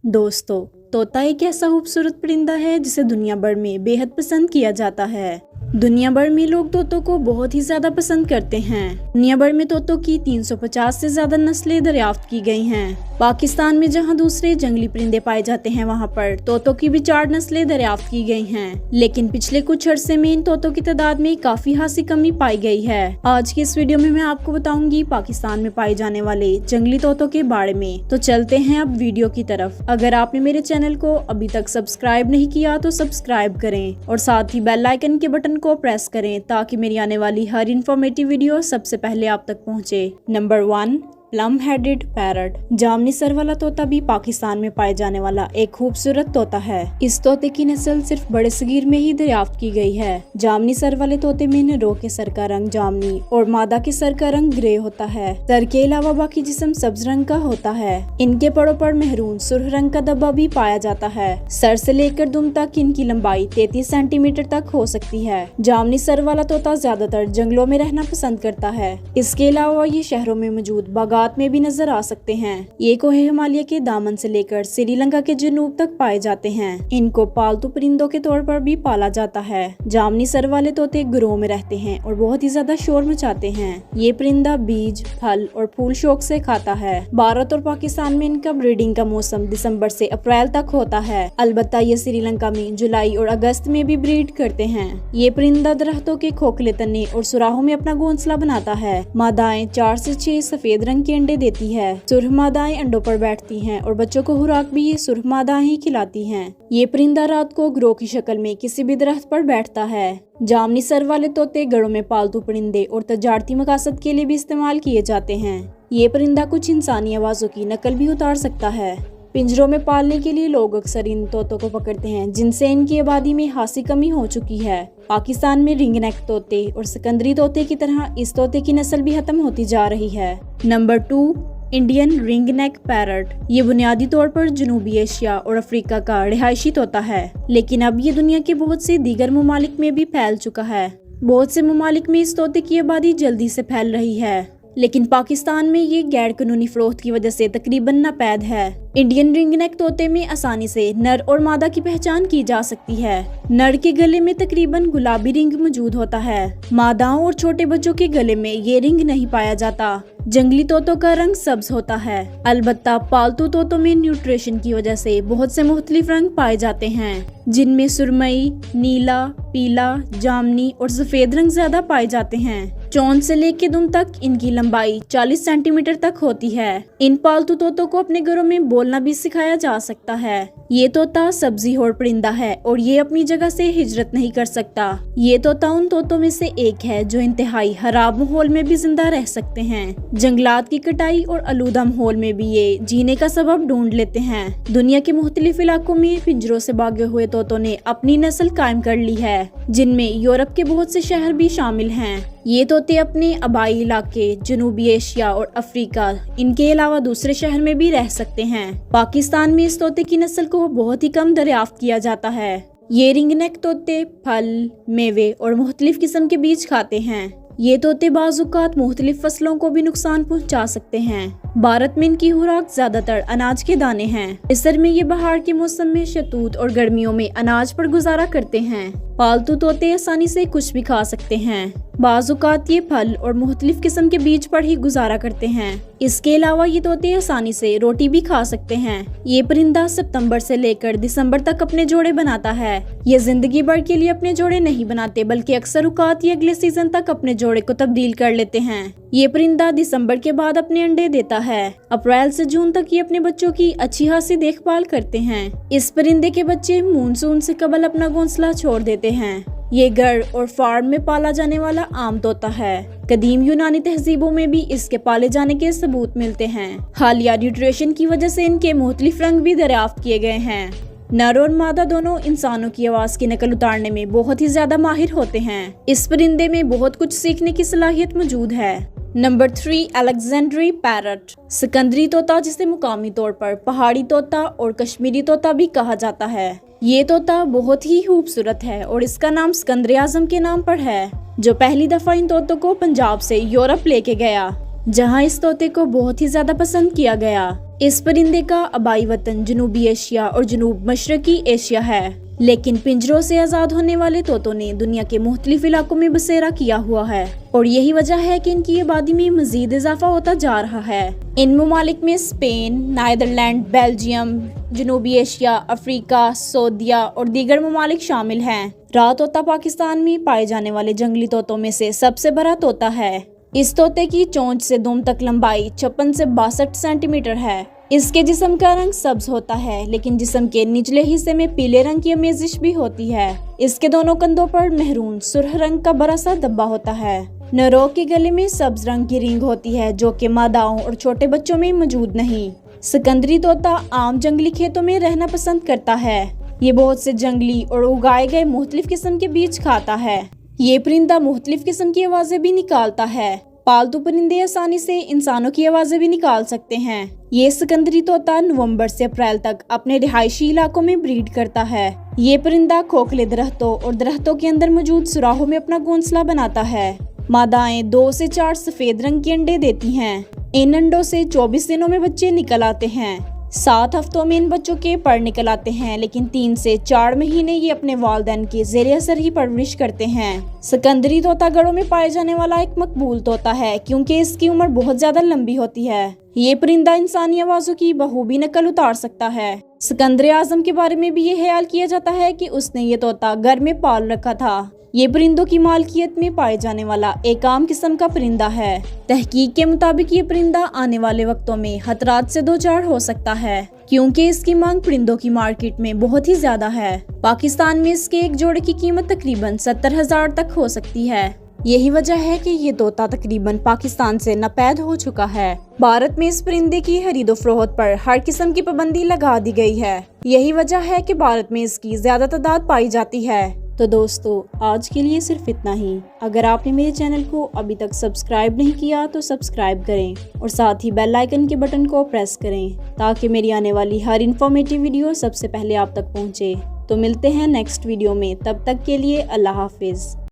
दोस्तों, तोता एक ऐसा खूबसूरत परिंदा है जिसे दुनिया भर में बेहद पसंद किया जाता है। दुनिया भर में लोग तोतों को बहुत ही ज्यादा पसंद करते हैं। दुनिया भर में तोतों की 350 से ज्यादा नस्लें दरियाफ्त की गई हैं। पाकिस्तान में जहां दूसरे जंगली परिंदे पाए जाते हैं, वहां पर तोतों की भी 4 नस्लें दरियाफ्त की गई हैं। लेकिन पिछले कुछ अरसे में इन तोतों की तादाद में काफी खासी कमी पाई गई है। आज की इस वीडियो में मैं आपको बताऊंगी पाकिस्तान में पाए जाने वाले जंगली तोतों के बारे में। तो चलते हैं अब वीडियो की तरफ। अगर आपने मेरे चैनल को अभी तक सब्सक्राइब नहीं किया तो सब्सक्राइब करें और साथ ही बेल आइकन के बटन को प्रेस करें ताकि मेरी आने वाली हर इन्फॉर्मेटिव वीडियो सबसे पहले आप तक पहुंचे। Number 1, plum headed parrot. जामनी सर वाला तोता भी पाकिस्तान में पाए जाने वाला एक खूबसूरत तोता है। इस तोते की नस्ल सिर्फ बड़े सगीर में ही दरियाफ्त की गई है। जामनी सर वाले तोते में नरों के सर का रंग जामनी और मादा के सर का रंग ग्रे होता है। सर के अलावा बाकी जिस्म सब्ज रंग का होता है। इनके पड़ों पर मेहरून सुर्ख रंग का धब्बा भी पाया जाता है। सर से लेकर दुम तक इनकी लंबाई 33 सेंटीमीटर तक हो सकती है। जामनी सर वाला तोता ज्यादातर जंगलों में रहना पसंद करता है। इसके अलावा ये शहरों में मौजूद बागात में भी नजर आ सकते हैं। ये कोहे हिमालय के दामन से लेकर श्रीलंका के जनूब तक पाए जाते हैं। इनको पालतू परिंदों के तौर पर भी पाला जाता है। जामनी सर वाले तोते ग्रोह में रहते हैं और बहुत ही ज्यादा शोर मचाते हैं। ये परिंदा बीज, फल और फूल शौक से खाता है। भारत और पाकिस्तान में इनका ब्रीडिंग का मौसम दिसंबर से अप्रैल तक होता है। अलबत्ता ये श्रीलंका में जुलाई और अगस्त में भी ब्रीड करते हैं। ये परिंदा दरख्तों के खोखले तने और सुराहों में अपना घोंसला बनाता है। मादाएं 4 से 6 सफेद रंग के अंडे देती है। सुर्ख मादाएं अंडों पर बैठती हैं और बच्चों को खुराक भी ये सुर्ख मादाएं ही खिलाती हैं। ये परिंदा रात को ग्रोह की शक्ल में किसी भी दरख्त पर बैठता है। जामनी सर वाले तोते घरों में पालतू परिंदे और तजारती मकासद के लिए भी इस्तेमाल किए जाते हैं। ये परिंदा कुछ इंसानी आवाजों की नकल भी उतार सकता है। पिंजरों में पालने के लिए लोग अक्सर इन तोतों को पकड़ते हैं, जिनसे इनकी आबादी में खासी कमी हो चुकी है। पाकिस्तान में रिंग नेक तोते और सिकंदरी तोते की तरह इस तोते की नस्ल भी खत्म होती जा रही है। Number 2, Indian ring neck parrot. ये बुनियादी तौर पर जनूबी एशिया और अफ्रीका का रिहायशी तोता है, लेकिन अब ये दुनिया के बहुत से दीगर ममालिक में भी फैल चुका है। बहुत से ममालिक में इस तोते की आबादी जल्दी से फैल रही है, लेकिन पाकिस्तान में ये गैर कानूनी फरोख्त की वजह से तकरीबन नापैद है। इंडियन रिंग नेक तोते में आसानी से नर और मादा की पहचान की जा सकती है। नर के गले में तकरीबन गुलाबी रिंग मौजूद होता है। मादाओं और छोटे बच्चों के गले में ये रिंग नहीं पाया जाता। जंगली तोतों का रंग सब्ज होता है। अलबत्ता पालतू तोतों में न्यूट्रिशन की वजह से बहुत से मुख्तलिफ रंग पाए जाते हैं, जिनमें सुरमई, नीला, पीला, जामनी और सफेद रंग ज्यादा पाए जाते हैं। चोंच से लेकर दुम तक इनकी लंबाई 40 सेंटीमीटर तक होती है। इन पालतू तोतों को अपने घरों में बोलना भी सिखाया जा सकता है। ये तोता सब्जी होड़ परिंदा है और ये अपनी जगह से हिजरत नहीं कर सकता। ये तोता उन तोतों में से एक है जो इंतहाई खराब माहौल में भी जिंदा रह सकते हैं। जंगलात की कटाई और आलूदा माहौल में भी ये जीने का सबब ढूंढ लेते हैं। दुनिया के मुख्तलिफ इलाकों में पिंजरों से भागे हुए तोतों ने अपनी नस्ल कायम कर ली है, जिनमें यूरोप के बहुत से शहर भी शामिल हैं। ये तोते अपने आबाई इलाके, जनूबी एशिया और अफ्रीका, इनके अलावा दूसरे शहर में भी रह सकते हैं। पाकिस्तान में इस तोते की नस्ल को बहुत ही कम दरियाफ्त किया जाता है। ये रिंग नेक तोते फल, मेवे और मुख्तलिफ किस्म के बीज खाते हैं। ये तोते बाज़-औक़ात मुख्तलिफ फसलों को भी नुकसान पहुंचा सकते हैं। भारत में इनकी खुराक ज्यादातर अनाज के दाने हैं। इसर में ये बहार के मौसम में शहतूत और गर्मियों में अनाज पर गुजारा करते हैं। पालतू तोते आसानी से कुछ भी खा सकते हैं। बाज़-औक़ात ये फल और मुख्तलिफ किस्म के बीज पर ही गुजारा करते हैं। इसके अलावा ये तोते आसानी से रोटी भी खा सकते हैं। ये परिंदा सितंबर से लेकर दिसंबर तक अपने जोड़े बनाता है। ये जिंदगी भर के लिए अपने जोड़े नहीं बनाते, बल्कि अक्सर औक़ात ये अगले सीजन तक अपने जोड़े को तब्दील कर लेते हैं। ये परिंदा दिसंबर के बाद अपने अंडे देता है। अप्रैल से जून तक ये अपने बच्चों की अच्छी खासी देखभाल करते हैं। इस परिंदे के बच्चे मानसून से कबल अपना घोंसला छोड़ देते हैं। ये घर और फार्म में पाला जाने वाला आम तोता है। कदीम यूनानी तहजीबों में भी इसके पाले जाने के सबूत मिलते हैं। हालिया न्यूट्रिशन की वजह से इनके मुख्तलिफ रंग भी दरियाफ्त किए गए हैं। नर और मादा दोनों इंसानों की आवाज की नकल उतारने में बहुत ही ज्यादा माहिर होते हैं। इस परिंदे में बहुत कुछ सीखने की सलाहियत मौजूद है। Number 3, अलेक्जेंड्री parrot. सिकंदरी तोता, जिसे मुकामी तौर पर पहाड़ी तोता और कश्मीरी तोता भी कहा जाता है। ये तोता बहुत ही खूबसूरत है और इसका नाम सिकंदर आजम के नाम पर है, जो पहली दफा इन तोतों को पंजाब से यूरोप लेके गया। जहां इस तोते को बहुत ही ज्यादा पसंद किया गया। इस परिंदे का आबाई वतन जनूबी एशिया और जनूब मशरकी एशिया है, लेकिन पिंजरों से आजाद होने वाले तोतों ने दुनिया के मुख्तलिफ इलाकों में बसेरा किया हुआ है और यही वजह है कि इनकी आबादी में मजीद इजाफा होता जा रहा है। इन ममालिक में स्पेन, नीदरलैंड, बेल्जियम, जनूबी एशिया, अफ्रीका, सऊदीया और दीगर ममालिक शामिल हैं। रात तोता पाकिस्तान में पाए जाने वाले जंगली तोतों में से सबसे बड़ा तोता है। इस तोते की चोंच से दुम तक लंबाई 56 से 62 सेंटीमीटर है। इसके जिस्म का रंग सब्ज होता है, लेकिन जिस्म के निचले हिस्से में पीले रंग की आमेजिश भी होती है। इसके दोनों कंधों पर मेहरून सुर्ख रंग का बड़ा सा धब्बा होता है। नरों के गले में सब्ज रंग की रिंग होती है, जो कि मादाओं और छोटे बच्चों में मौजूद नहीं। सिकंदरी तोता आम जंगली खेतों में रहना पसंद करता है। ये बहुत से जंगली और उगाए गए मुख्तलिफ किस्म के बीज खाता है। ये परिंदा मुख्तलिफ किस्म की आवाजें भी निकालता है। पालतू परिंदे आसानी से इंसानों की आवाजें भी निकाल सकते हैं। ये सिकंदरी तोता नवंबर से अप्रैल तक अपने रिहायशी इलाकों में ब्रीड करता है। ये परिंदा खोखले दरख्तों और दरख्तों के अंदर मौजूद सुराहों में अपना घोंसला बनाता है। मादाएं 2 से 4 सफेद रंग के अंडे देती हैं। इन अंडों से 24 दिनों में बच्चे निकल आते हैं। 7 हफ्तों में इन बच्चों के पर निकल आते हैं, लेकिन 3 से 4 महीने ये अपने वालिदैन के ज़ेरे असर ही परवरिश करते हैं। सिकंदरी तोता गढ़ों में पाए जाने वाला एक मकबूल तोता है, क्योंकि इसकी उम्र बहुत ज्यादा लंबी होती है। ये परिंदा इंसानी आवाजों की बखूबी नकल उतार सकता है। सिकंदर आजम के बारे में भी ये ख्याल किया जाता है कि उसने ये तोता घर में पाल रखा था। ये परिंदों की मालकियत में पाए जाने वाला एक आम किस्म का परिंदा है। तहकीक के मुताबिक ये परिंदा आने वाले वक्तों में खतरात से दो चार हो सकता है, क्योंकि इसकी मांग परिंदों की मार्केट में बहुत ही ज्यादा है। पाकिस्तान में इसके एक जोड़े की कीमत तकरीबन 70,000 तक हो सकती है। यही वजह है कि ये तोता तकरीबन पाकिस्तान से नापैद हो चुका है। भारत में इस परिंदे की खरीदो फरोख्त पर हर किस्म की पाबंदी लगा दी गई है। यही वजह है कि भारत में इसकी ज्यादा तादाद पाई जाती है। तो दोस्तों, आज के लिए सिर्फ इतना ही। अगर आपने मेरे चैनल को अभी तक सब्सक्राइब नहीं किया तो सब्सक्राइब करें और साथ ही बेल आइकन के बटन को प्रेस करें, ताकि मेरी आने वाली हर इन्फॉर्मेटिव वीडियो सबसे पहले आप तक पहुंचे। तो मिलते हैं नेक्स्ट वीडियो में, तब तक के लिए अल्लाह हाफिज।